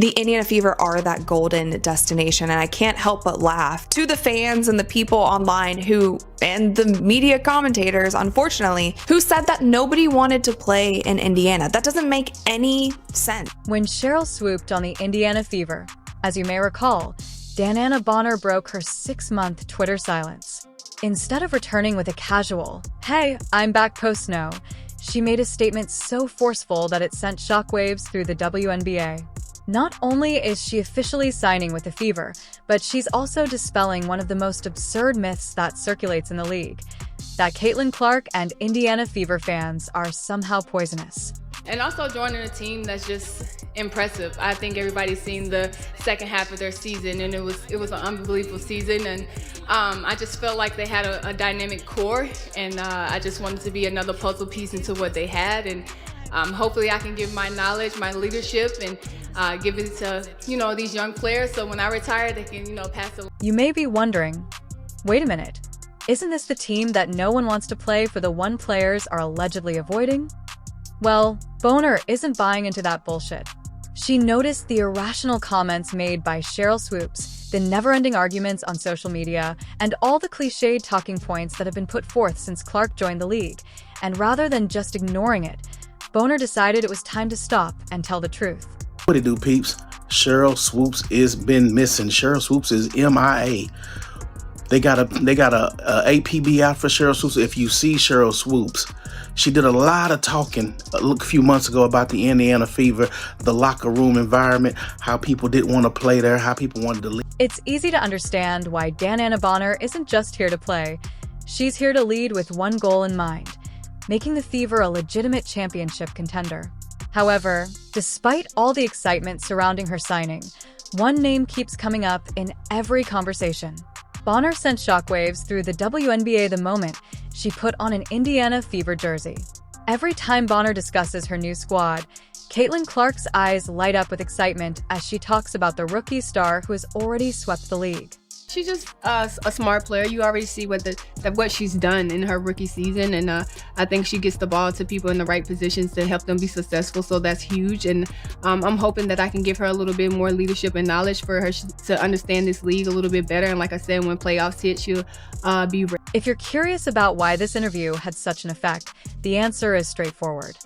the Indiana Fever are that golden destination, and I can't help but laugh to the fans and the people online and the media commentators, unfortunately, who said that nobody wanted to play in Indiana. That doesn't make any sense. When Cheryl swooped on the Indiana Fever, as you may recall, DeWanna Bonner broke her 6-month Twitter silence. Instead of returning with a casual, "Hey, I'm back post-snow," she made a statement so forceful that it sent shockwaves through the WNBA. Not only is she officially signing with the Fever, but she's also dispelling one of the most absurd myths that circulates in the league, that Caitlin Clark and Indiana Fever fans are somehow poisonous. And also joining a team that's just impressive. I think everybody's seen the second half of their season, and it was an unbelievable season. And I just felt like they had a dynamic core, and I just wanted to be another puzzle piece into what they had. And hopefully I can give my knowledge, my leadership, and give it to, these young players, so when I retire, they can, pass it. You may be wondering, wait a minute, isn't this the team that no one wants to play for the one players are allegedly avoiding? Well, Bonner isn't buying into that bullshit. She noticed the irrational comments made by Cheryl Swoops, the never-ending arguments on social media, and all the cliched talking points that have been put forth since Clark joined the league. And rather than just ignoring it, Bonner decided it was time to stop and tell the truth. What it do, peeps? Cheryl Swoops is been missing. Cheryl Swoops is MIA. They got a APB out for Cheryl Swoops. If you see Cheryl Swoops, she did a lot of talking a few months ago about the Indiana Fever, the locker room environment, how people didn't want to play there, how people wanted to leave. It's easy to understand why DeWanna Bonner isn't just here to play. She's here to lead with one goal in mind, making the Fever a legitimate championship contender. However, despite all the excitement surrounding her signing, one name keeps coming up in every conversation. Bonner sent shockwaves through the WNBA the moment she put on an Indiana Fever jersey. Every time Bonner discusses her new squad, Caitlin Clark's eyes light up with excitement as she talks about the rookie star who has already swept the league. She's just a smart player. You already see what she's done in her rookie season, and I think she gets the ball to people in the right positions to help them be successful, so that's huge. And I'm hoping that I can give her a little bit more leadership and knowledge for her to understand this league a little bit better. And like I said, when playoffs hit, she'll be ready. If you're curious about why this interview had such an effect, the answer is straightforward.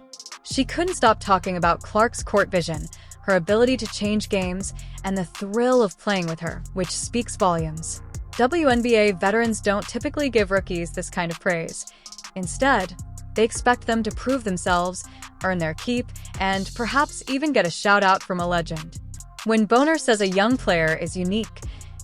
She couldn't stop talking about Clark's court vision, her ability to change games, and the thrill of playing with her, which speaks volumes. WNBA veterans don't typically give rookies this kind of praise. Instead, they expect them to prove themselves, earn their keep, and perhaps even get a shout-out from a legend. When Bonner says a young player is unique,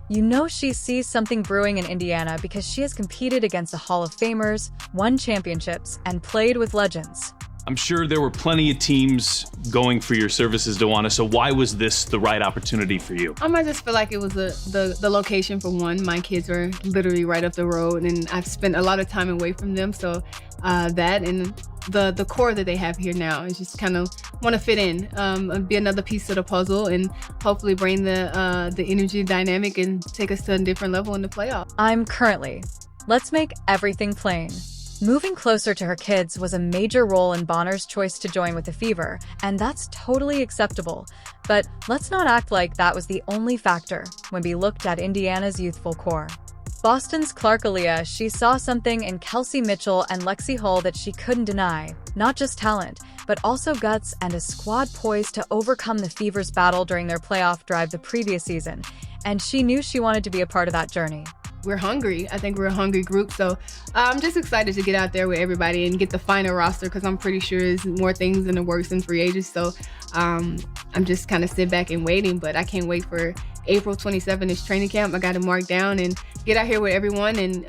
you know she sees something brewing in Indiana because she has competed against the Hall of Famers, won championships, and played with legends. I'm sure there were plenty of teams going for your services, DeWanna, so why was this the right opportunity for you? I just feel like it was the location for one. My kids are literally right up the road, and I've spent a lot of time away from them, so that and the core that they have here now is just kind of want to fit in, and be another piece of the puzzle, and hopefully bring the energy dynamic and take us to a different level in the playoffs. Let's make everything plain. Moving closer to her kids was a major role in Bonner's choice to join with the Fever, and that's totally acceptable. But let's not act like that was the only factor when we looked at Indiana's youthful core. Boston's Clark Aaliyah, she saw something in Kelsey Mitchell and Lexi Hull that she couldn't deny. Not just talent, but also guts and a squad poised to overcome the Fever's battle during their playoff drive the previous season, and she knew she wanted to be a part of that journey. We're hungry. I think we're a hungry group, so I'm just excited to get out there with everybody and get the final roster, because I'm pretty sure there's more things in the works than free agents. So I'm just kind of sit back and waiting, but I can't wait for April 27th is training camp. I got to mark down and get out here with everyone and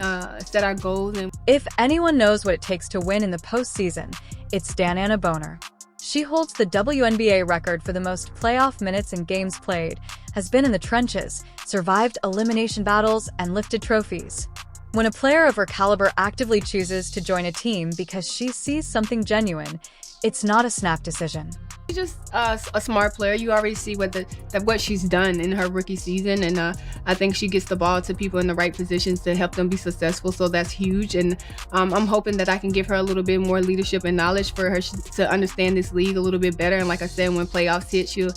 set our goals. And if anyone knows what it takes to win in the postseason, it's DeWanna Bonner. She holds the WNBA record for the most playoff minutes and games played, has been in the trenches, survived elimination battles, and lifted trophies. When a player of her caliber actively chooses to join a team because she sees something genuine, it's not a snap decision. She's just a smart player. You already see what she's done in her rookie season, and I think she gets the ball to people in the right positions to help them be successful. So that's huge, and I'm hoping that I can give her a little bit more leadership and knowledge for her to understand this league a little bit better. And like I said, when playoffs hit, she'll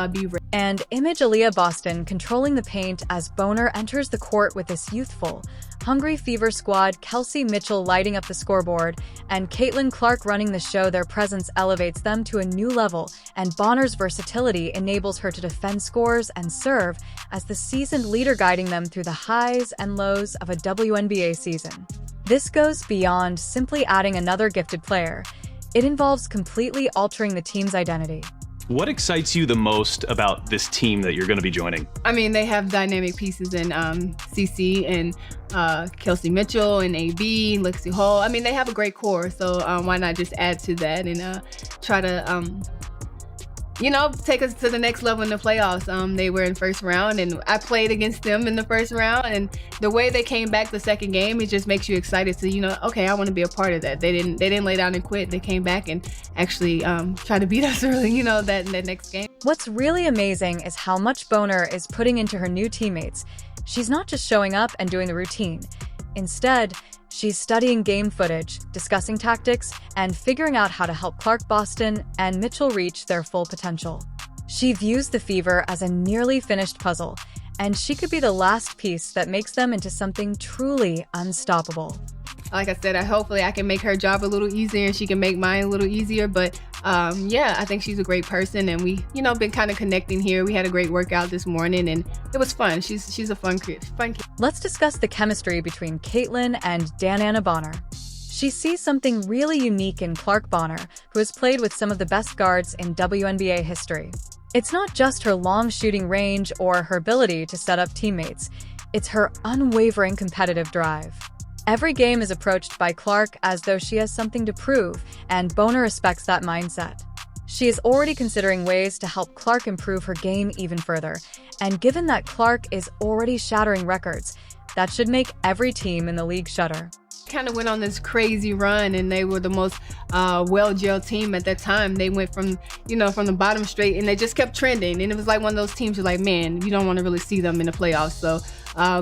be ready. And image Aaliyah Boston controlling the paint as Bonner enters the court with this youthful, hungry Fever squad, Kelsey Mitchell lighting up the scoreboard, and Caitlin Clark running the show. Their presence elevates them to a new level, and Bonner's versatility enables her to defend scores and serve as the seasoned leader guiding them through the highs and lows of a WNBA season. This goes beyond simply adding another gifted player. It involves completely altering the team's identity. What excites you the most about this team that you're going to be joining? I mean, they have dynamic pieces in CC and Kelsey Mitchell and AB, Lexi Hall. I mean, they have a great core, so why not just add to that and try to, take us to the next level in the playoffs. They were in first round, and I played against them in the first round, and the way they came back the second game, it just makes you excited to, okay, I want to be a part of that. They didn't lay down and quit. They came back and actually try to beat us early, that next game. What's really amazing is how much Bonner is putting into her new teammates. She's not just showing up and doing the routine. Instead, she's studying game footage, discussing tactics, and figuring out how to help Clark Boston and Mitchell reach their full potential. She views the Fever as a nearly finished puzzle, and she could be the last piece that makes them into something truly unstoppable. Like I said, hopefully I can make her job a little easier and she can make mine a little easier. But I think she's a great person, and we, been kind of connecting here. We had a great workout this morning, and it was fun. She's a fun kid. Let's discuss the chemistry between Caitlin and DeWanna Bonner. She sees something really unique in Clark Bonner, who has played with some of the best guards in WNBA history. It's not just her long shooting range or her ability to set up teammates. It's her unwavering competitive drive. Every game is approached by Clark as though she has something to prove, and Bonner respects that mindset. She is already considering ways to help Clark improve her game even further, and given that Clark is already shattering records, that should make every team in the league shudder. Kind of went on this crazy run, and they were the most well-gelled team at that time. They went from the bottom straight, and they just kept trending, and it was like one of those teams you're like, man, you don't want to really see them in the playoffs. So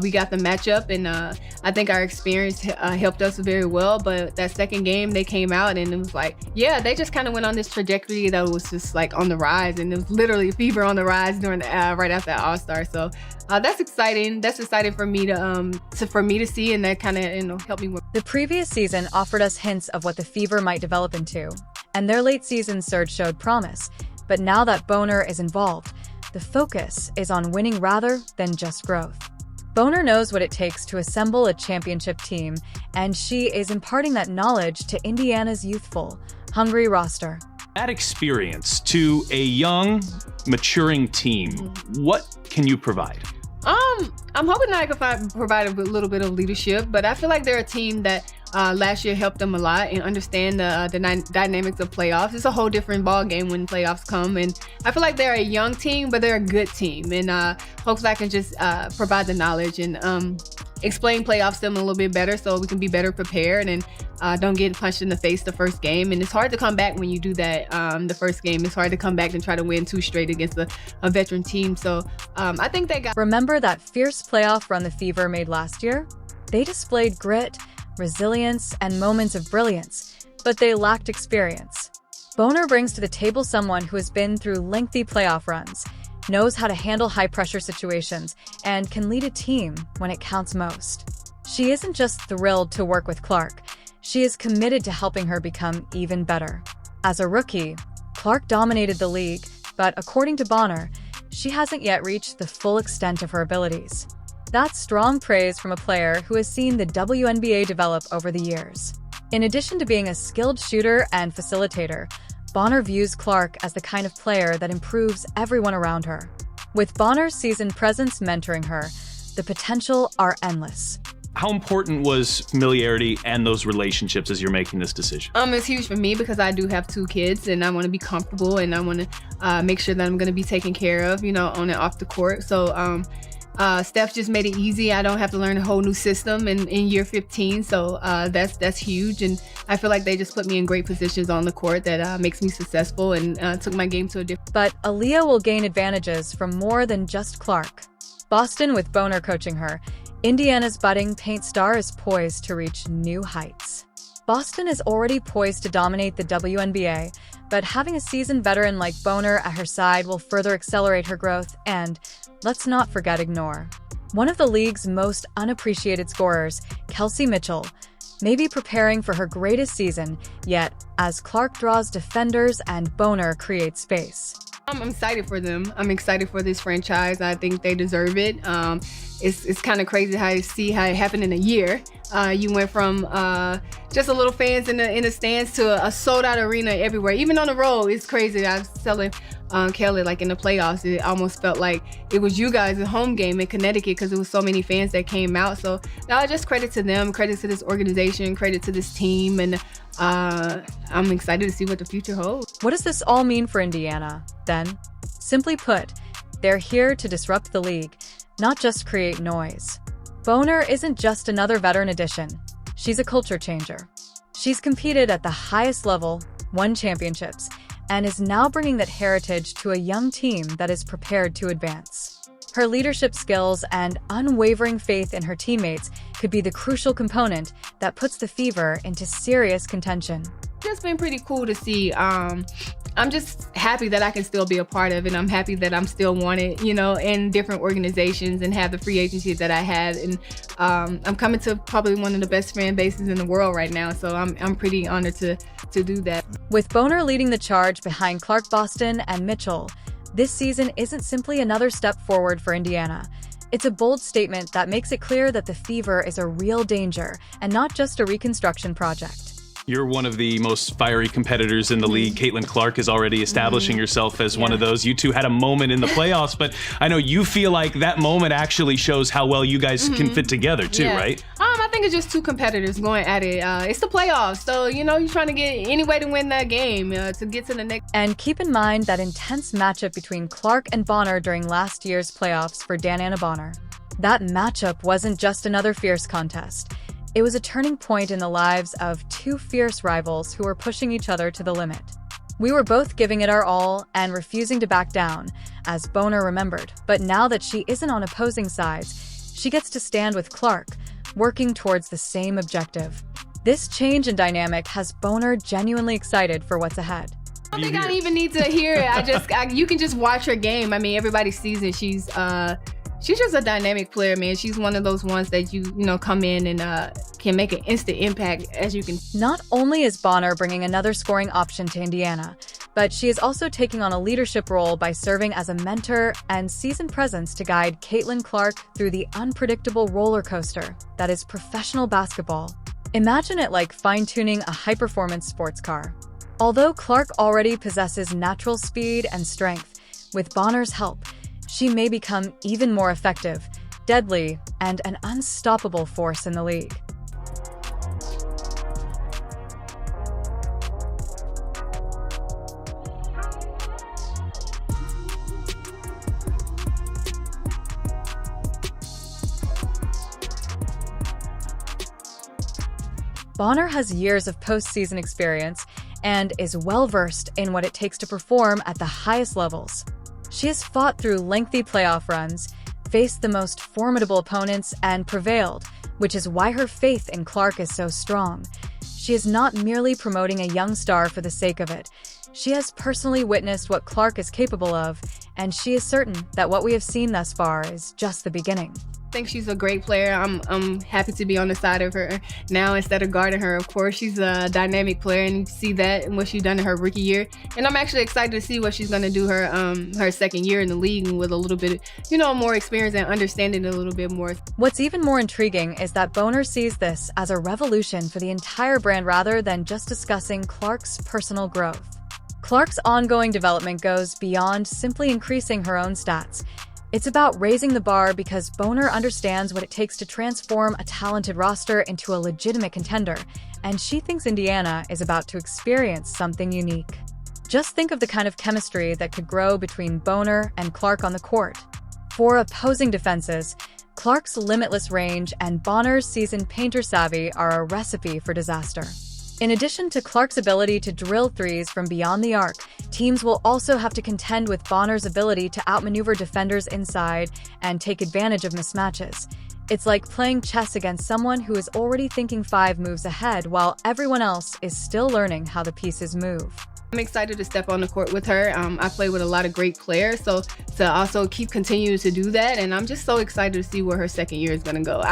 we got the matchup, and I think our experience helped us very well. But that second game, they came out, and it was like, they just kind of went on this trajectory that was just like on the rise, and it was literally Fever on the rise during right after All-Star. So that's exciting. That's exciting for me to see, and that kind of helped me. The previous season offered us hints of what the Fever might develop into, and their late season surge showed promise. But now that Bonner is involved, the focus is on winning rather than just growth. Bonner knows what it takes to assemble a championship team, and she is imparting that knowledge to Indiana's youthful, hungry roster. That experience to a young, maturing team, what can you provide? I'm hoping that I can provide a little bit of leadership, but I feel like they're a team that last year helped them a lot and understand the dynamics of playoffs. It's a whole different ball game when playoffs come, and I feel like they're a young team, but they're a good team, and hopefully I can just provide the knowledge and explain playoffs to them a little bit better so we can be better prepared and don't get punched in the face the first game. And it's hard to come back when you do that the first game. It's hard to come back and try to win 2 straight against a veteran team. So I think they got... Remember that fierce playoff run the Fever made last year? They displayed grit, resilience, and moments of brilliance, but they lacked experience. Bonner brings to the table someone who has been through lengthy playoff runs, knows how to handle high-pressure situations, and can lead a team when it counts most. She isn't just thrilled to work with Clark, she is committed to helping her become even better. As a rookie, Clark dominated the league, but according to Bonner, she hasn't yet reached the full extent of her abilities. That's strong praise from a player who has seen the WNBA develop over the years. In addition to being a skilled shooter and facilitator, Bonner views Clark as the kind of player that improves everyone around her. With Bonner's seasoned presence mentoring her, the potential are endless. How important was familiarity and those relationships as you're making this decision? It's huge for me because I do have 2 kids, and I want to be comfortable, and I want to make sure that I'm going to be taken care of, on and off the court. So Steph just made it easy. I don't have to learn a whole new system in year 15. So that's huge. And I feel like they just put me in great positions on the court that makes me successful and took my game to a different. But Aaliyah will gain advantages from more than just Clark. Boston with Bonner coaching her, Indiana's budding paint star is poised to reach new heights. Boston is already poised to dominate the WNBA, but having a seasoned veteran like Bonner at her side will further accelerate her growth and, let's not forget, ignore one of the league's most unappreciated scorers, Kelsey Mitchell, may be preparing for her greatest season, yet as Clark draws defenders and Bonner creates space. I'm excited for them. I'm excited for this franchise. I think they deserve it. It's kind of crazy how you see how it happened in a year. You went from just a little fans in the stands to a sold out arena everywhere. Even on the road, it's crazy. I was telling Kelly, like in the playoffs, it almost felt like it was you guys' home game in Connecticut because there was so many fans that came out. So now just credit to them, credit to this organization, credit to this team, and I'm excited to see what the future holds. What does this all mean for Indiana, then? Simply put, they're here to disrupt the league, not just create noise. Bonner isn't just another veteran addition. She's a culture changer. She's competed at the highest level, won championships, and is now bringing that heritage to a young team that is prepared to advance. Her leadership skills and unwavering faith in her teammates could be the crucial component that puts the Fever into serious contention. It's been pretty cool to see. I'm just happy that I can still be a part of it. I'm happy that I'm still wanted, in different organizations and have the free agency that I had. And I'm coming to probably one of the best fan bases in the world right now. So I'm pretty honored to do that. With Bonner leading the charge behind Clark, Boston, and Mitchell, this season isn't simply another step forward for Indiana. It's a bold statement that makes it clear that the Fever is a real danger and not just a reconstruction project. You're one of the most fiery competitors in the league. Caitlin Clark is already establishing yourself as one of those. You two had a moment in the playoffs, but I know you feel like that moment actually shows how well you guys can fit together too, right? I think it's just two competitors going at it. It's the playoffs, so you're trying to get any way to win that game to get to the next. And keep in mind that intense matchup between Clark and Bonner during last year's playoffs for DeWanna Bonner. That matchup wasn't just another fierce contest. It was a turning point in the lives of two fierce rivals who were pushing each other to the limit. We were both giving it our all and refusing to back down, as Bonner remembered. But now that she isn't on opposing sides, she gets to stand with Clark, working towards the same objective. This change in dynamic has Bonner genuinely excited for what's ahead. I don't think I even need to hear it. You can just watch her game. I mean, everybody sees it. She's just a dynamic player, man. She's one of those ones that you come in and can make an instant impact, as you can. Not only is Bonner bringing another scoring option to Indiana, but she is also taking on a leadership role by serving as a mentor and seasoned presence to guide Caitlin Clark through the unpredictable roller coaster that is professional basketball. Imagine it like fine-tuning a high-performance sports car. Although Clark already possesses natural speed and strength, with Bonner's help, she may become even more effective, deadly, and an unstoppable force in the league. Bonner has years of postseason experience and is well-versed in what it takes to perform at the highest levels. She has fought through lengthy playoff runs, faced the most formidable opponents, and prevailed, which is why her faith in Clark is so strong. She is not merely promoting a young star for the sake of it. She has personally witnessed what Clark is capable of, and she is certain that what we have seen thus far is just the beginning. I think she's a great player. I'm happy to be on the side of her now instead of guarding her. Of course, she's a dynamic player, and you see that and what she's done in her rookie year. And I'm actually excited to see what she's going to do her second year in the league with a little bit, more experience and understanding a little bit more. What's even more intriguing is that Bonner sees this as a revolution for the entire brand rather than just discussing Clark's personal growth. Clark's ongoing development goes beyond simply increasing her own stats. It's about raising the bar because Bonner understands what it takes to transform a talented roster into a legitimate contender, and she thinks Indiana is about to experience something unique. Just think of the kind of chemistry that could grow between Bonner and Clark on the court. For opposing defenses, Clark's limitless range and Bonner's seasoned painter savvy are a recipe for disaster. In addition to Clark's ability to drill threes from beyond the arc, teams will also have to contend with Bonner's ability to outmaneuver defenders inside and take advantage of mismatches. It's like playing chess against someone who is already thinking 5 moves ahead while everyone else is still learning how the pieces move. I'm excited to step on the court with her. I play with a lot of great players, so to also keep continuing to do that, and I'm just so excited to see where her second year is going to go.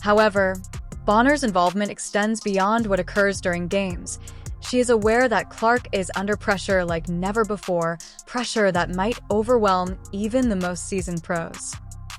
However, Bonner's involvement extends beyond what occurs during games. She is aware that Clark is under pressure like never before, pressure that might overwhelm even the most seasoned pros.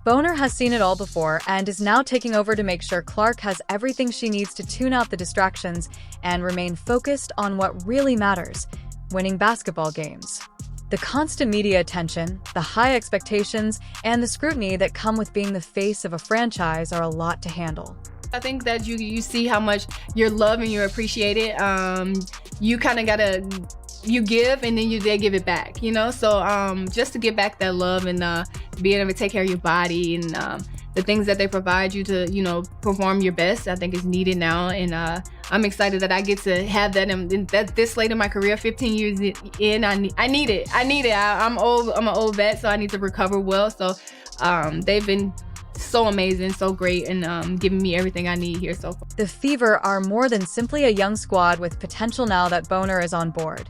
Bonner has seen it all before and is now taking over to make sure Clark has everything she needs to tune out the distractions and remain focused on what really matters, winning basketball games. The constant media attention, the high expectations, and the scrutiny that come with being the face of a franchise are a lot to handle. I think that you see how much you're loved and you're appreciated. You kind of gotta, you give and then they give it back, you know? So just to get back that love and being able to take care of your body and the things that they provide you to, you know, perform your best, I think is needed now. And I'm excited that I get to have that and that this late in my career, 15 years in, I need it. I'm an old vet, so I need to recover well. So they've been so amazing, so great, and giving me everything I need here so far. The Fever are more than simply a young squad with potential now that Bonner is on board.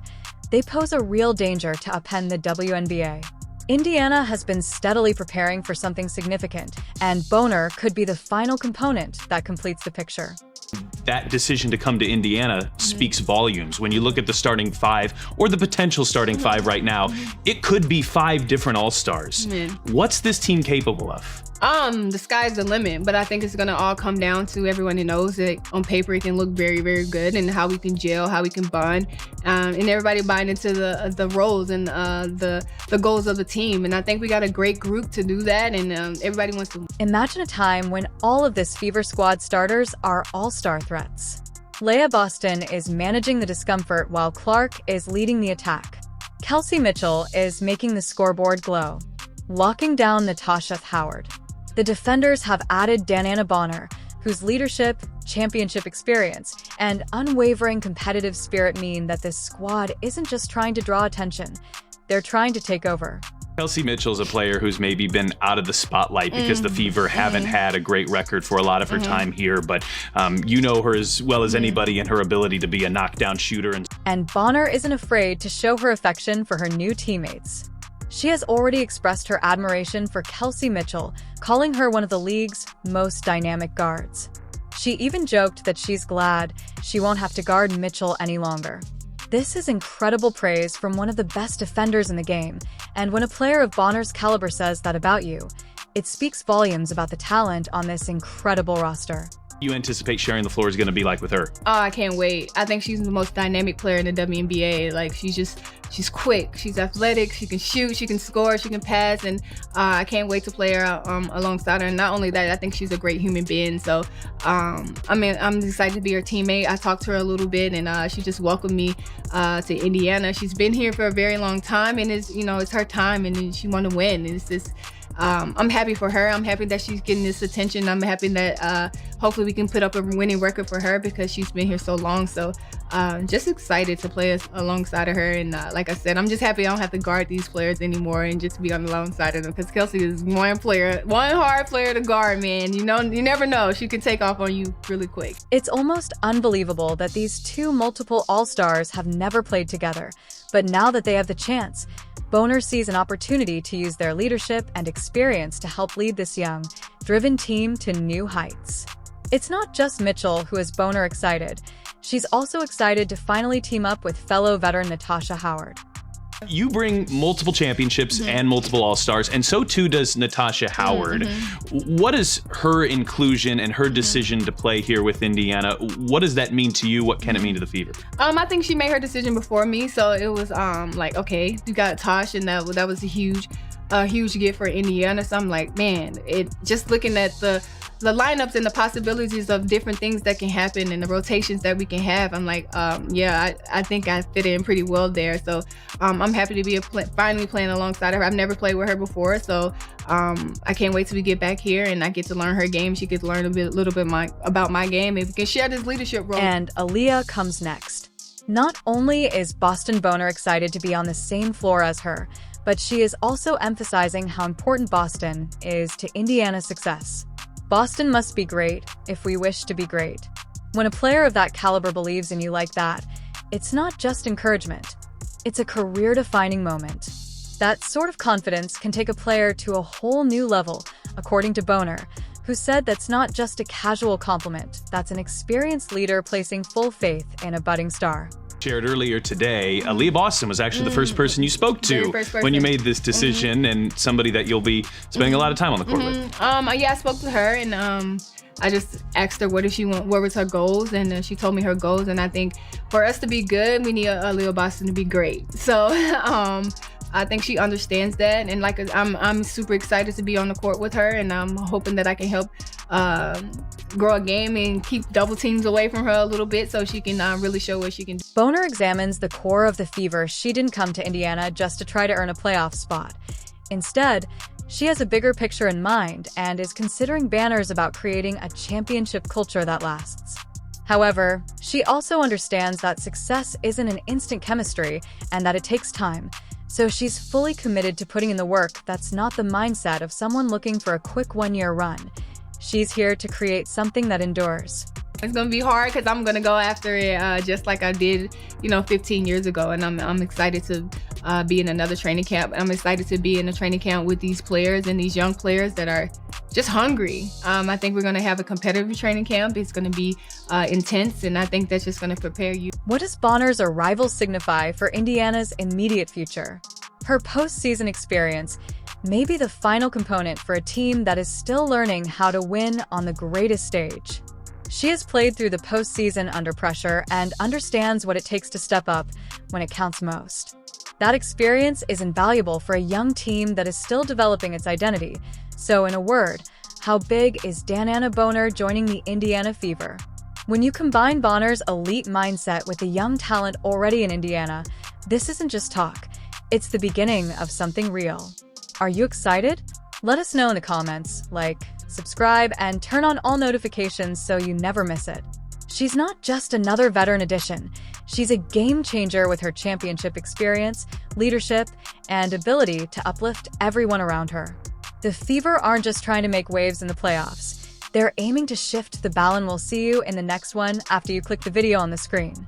They pose a real danger to upend the WNBA. Indiana has been steadily preparing for something significant, and Bonner could be the final component that completes the picture. That decision to come to Indiana speaks volumes. When you look at the starting 5 or the potential starting 5 right now, it could be 5 different All-Stars. What's this team capable of? The sky's the limit, but I think it's gonna all come down to everyone who knows that on paper it can look very, very good, and how we can gel, how we can bond, and everybody buying into the roles and the goals of the team. And I think we got a great group to do that, and everybody wants to. Imagine a time when all of this Fever squad starters are all-star threats. Leah Boston is managing the discomfort while Clark is leading the attack. Kelsey Mitchell is making the scoreboard glow, locking down Natasha Howard. The defenders have added DeWanna Bonner, whose leadership, championship experience, and unwavering competitive spirit mean that this squad isn't just trying to draw attention, they're trying to take over. Kelsey Mitchell's a player who's maybe been out of the spotlight because the Fever haven't had a great record for a lot of her time here, but you know her as well as anybody in her ability to be a knockdown shooter. And Bonner isn't afraid to show her affection for her new teammates. She has already expressed her admiration for Kelsey Mitchell, calling her one of the league's most dynamic guards. She even joked that she's glad she won't have to guard Mitchell any longer. This is incredible praise from one of the best defenders in the game, and when a player of Bonner's caliber says that about you, it speaks volumes about the talent on this incredible roster. You anticipate sharing the floor is going to be like with her? Oh, I can't wait. I think she's the most dynamic player in the WNBA. Like, she's quick, she's athletic, she can shoot, she can score, she can pass, and I can't wait to play her alongside her. And not only that, I think she's a great human being. So, I'm excited to be her teammate. I talked to her a little bit, and she just welcomed me to Indiana. She's been here for a very long time, and it's her time, and she want to win. And it's just. I'm happy for her. I'm happy that she's getting this attention. I'm happy that hopefully we can put up a winning record for her because she's been here so long. So just excited to play alongside of her. And like I said, I'm just happy I don't have to guard these players anymore and just be on the alongside of them, because Kelsey is one hard player to guard, man. You never know. She can take off on you really quick. It's almost unbelievable that these two multiple All-Stars have never played together. But now that they have the chance, Bonner sees an opportunity to use their leadership and experience to help lead this young, driven team to new heights. It's not just Mitchell who has Bonner excited. She's also excited to finally team up with fellow veteran Natasha Howard. You bring multiple championships and multiple All-Stars, and so too does Natasha Howard. What is her inclusion and her decision to play here with Indiana? What does that mean to you? What can it mean to the Fever? I think she made her decision before me, so it was like, okay, you got Tosh, and that was a huge gift for Indiana. So I'm like, man, just looking at the lineups and the possibilities of different things that can happen and the rotations that we can have, I'm like, yeah, I think I fit in pretty well there. So I'm happy to be finally playing alongside her. I've never played with her before, so I can't wait till we get back here and I get to learn her game. She gets to learn a little bit about my game, and we can share this leadership role. And Aaliyah comes next. Not only is Boston Bonner excited to be on the same floor as her, but she is also emphasizing how important Boston is to Indiana's success. Boston must be great if we wish to be great. When a player of that caliber believes in you like that, it's not just encouragement. It's a career-defining moment. That sort of confidence can take a player to a whole new level, according to Bonner, who said that's not just a casual compliment, that's an experienced leader placing full faith in a budding star. Shared earlier today, Aaliyah Boston was actually the first person you spoke to when you made this decision, and somebody that you'll be spending a lot of time on the court with. Yeah, I spoke to her, and I just asked her what was her goals, and she told me her goals. And I think for us to be good, we need Aaliyah Boston to be great. So I think she understands that, and like I'm super excited to be on the court with her, and I'm hoping that I can help grow a game and keep double teams away from her a little bit so she can really show what she can do. Bonner examines the core of the Fever. She didn't come to Indiana just to try to earn a playoff spot. Instead, she has a bigger picture in mind and is considering banners about creating a championship culture that lasts. However, she also understands that success isn't an instant chemistry and that it takes time. So she's fully committed to putting in the work. That's not the mindset of someone looking for a quick one-year run. She's here to create something that endures. It's gonna be hard because I'm gonna go after it just like I did, 15 years ago, and I'm excited to be in another training camp. I'm excited to be in a training camp with these players and these young players that are just hungry. I think we're gonna have a competitive training camp. It's gonna be intense, and I think that's just gonna prepare you. What does Bonner's arrival signify for Indiana's immediate future? Her postseason experience may be the final component for a team that is still learning how to win on the greatest stage. She has played through the postseason under pressure and understands what it takes to step up when it counts most. That experience is invaluable for a young team that is still developing its identity. So in a word, how big is DeWanna Bonner joining the Indiana Fever? When you combine Bonner's elite mindset with the young talent already in Indiana, this isn't just talk. It's the beginning of something real. Are you excited? Let us know in the comments, subscribe, and turn on all notifications so you never miss it. She's not just another veteran addition. She's a game changer with her championship experience, leadership, and ability to uplift everyone around her. The Fever aren't just trying to make waves in the playoffs. They're aiming to shift the balance. We'll see you in the next one after you click the video on the screen.